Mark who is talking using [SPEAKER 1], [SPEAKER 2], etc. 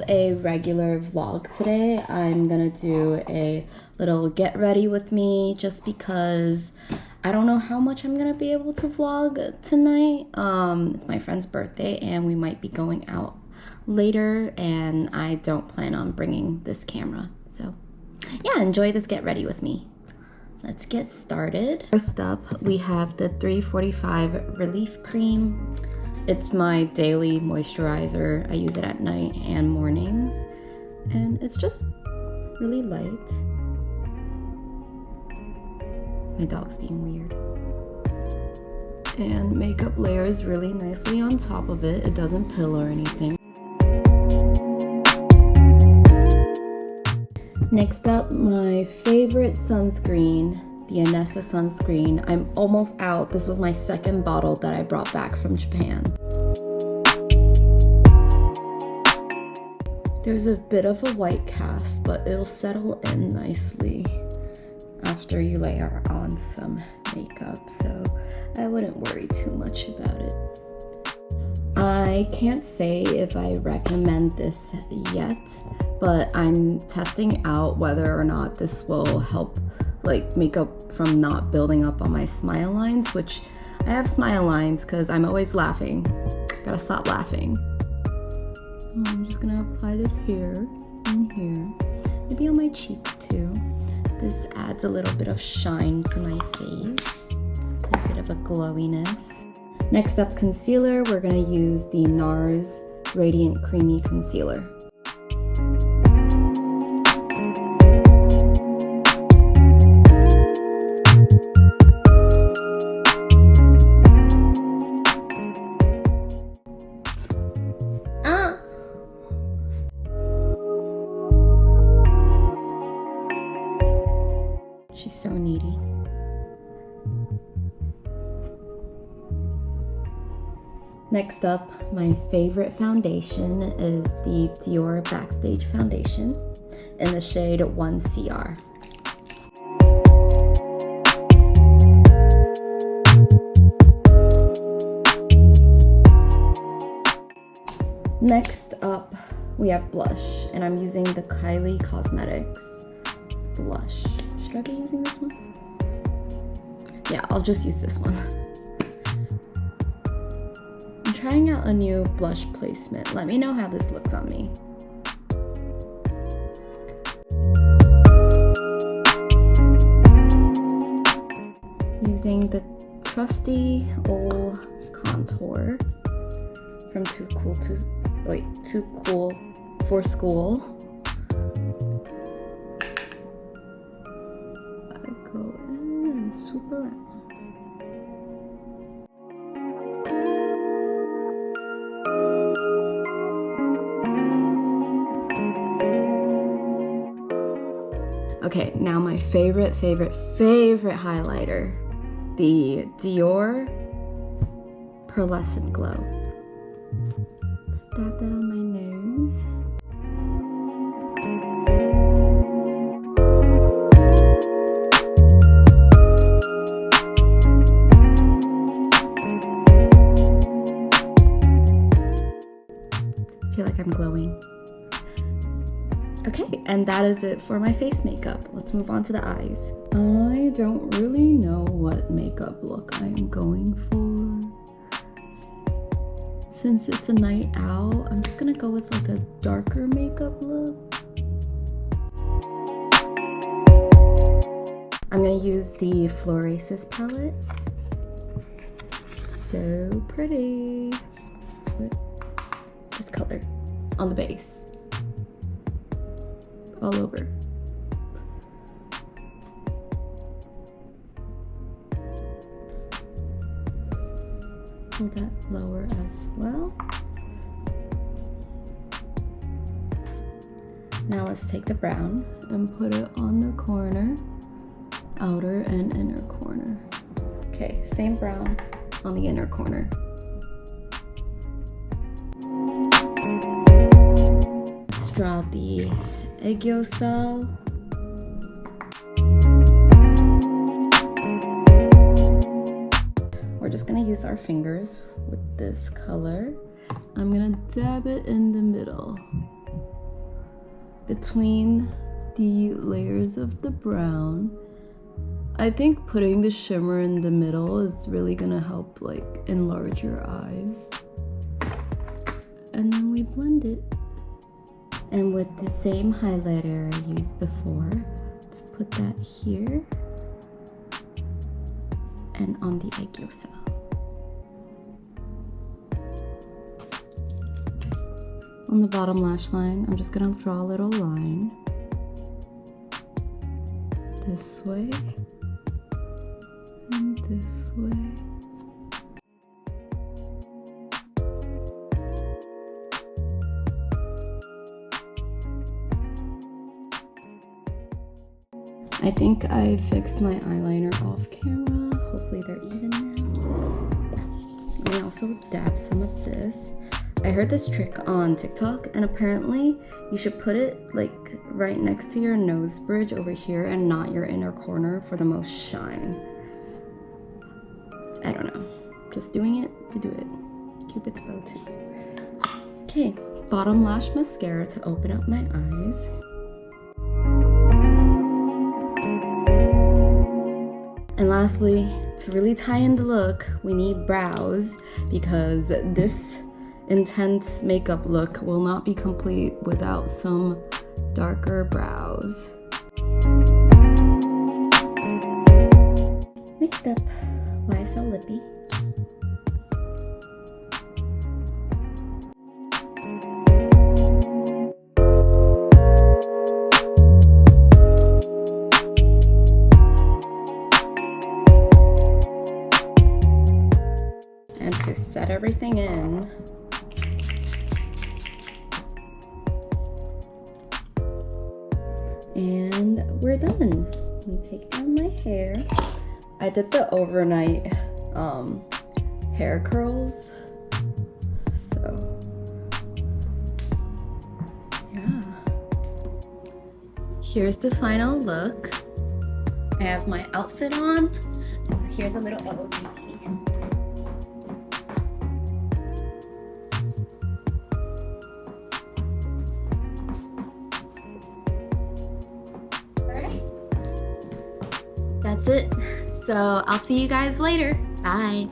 [SPEAKER 1] a regular vlog today. I'm gonna do a little get ready with me just because I don't know how much I'm gonna be able to vlog tonight. It's my friend's birthday and we might be going out later, and I don't plan on bringing this camera. So yeah, enjoy this get ready with me. Let's get started. First up, we have the 345 Relief Cream. It's my daily moisturizer. I use it at night and mornings, and it's just really light. My dog's being weird. And makeup layers really nicely on top of it. It doesn't pill or anything. Next up, my favorite sunscreen, the Anessa sunscreen. I'm almost out. This was my second bottle that I brought back from Japan. There's a bit of a white cast, but it'll settle in nicely after you layer on some makeup, so I wouldn't worry too much about it. I can't say if I recommend this yet, but I'm testing out whether or not this will help like makeup from not building up on my smile lines, which I have smile lines because I'm always laughing. Gotta stop laughing. I'm just gonna apply it here and here, maybe on my cheeks too. This adds a little bit of shine to my face, a bit of a glowiness. Next up, concealer. We're gonna use the NARS Radiant Creamy Concealer. She's so needy. Next up, my favorite foundation is the Dior Backstage Foundation in the shade 1CR. Next up, we have blush, and I'm using the Kylie Cosmetics blush. Should I be using this one? Yeah, I'll just use this one. I'm trying out a new blush placement. Let me know how this looks on me. Using the trusty old contour from Too Cool for School. Go in and swoop around. Okay, now my favorite highlighter, the Dior Pearlescent Glow. Let's dab that on my nose. I feel like I'm glowing. Okay, and that is it for my face makeup. Let's move on to the eyes. I don't really know what makeup look I am going for. Since it's a night out, I'm just gonna go with like a darker makeup look. I'm gonna use the Florasis palette. So pretty. This color on the base, all over. Pull that lower as well. Now let's take the brown and put it on the corner, outer and inner corner. Okay, same brown on the inner corner. Let's draw the egg yolk cell. We're just gonna use our fingers with this color. I'm gonna dab it in the middle. between the layers of the brown. I think putting the shimmer in the middle is really gonna help like enlarge your eyes. And then we blend it. And with the same highlighter I used before, let's put that here and on the egg yolk cell. On the bottom lash line, I'm just gonna draw a little line this way and this way. I think I fixed my eyeliner off camera. Hopefully they're even now. Let me also dab some of this. I heard this trick on TikTok, and apparently you should put it like right next to your nose bridge over here and not your inner corner for the most shine. I don't know, just doing it to do it. Cupid's bow too. Okay, bottom lash mascara to open up my eyes. And lastly, to really tie in the look, we need brows, because this intense makeup look will not be complete without some darker brows. Next up, YSL Lippy. And to set everything in, and we're done. Let me take down my hair. I did the overnight hair curls, so yeah. Here's the final look. I have my outfit on. Here's a little OOTD. That's it. So I'll see you guys later. Bye.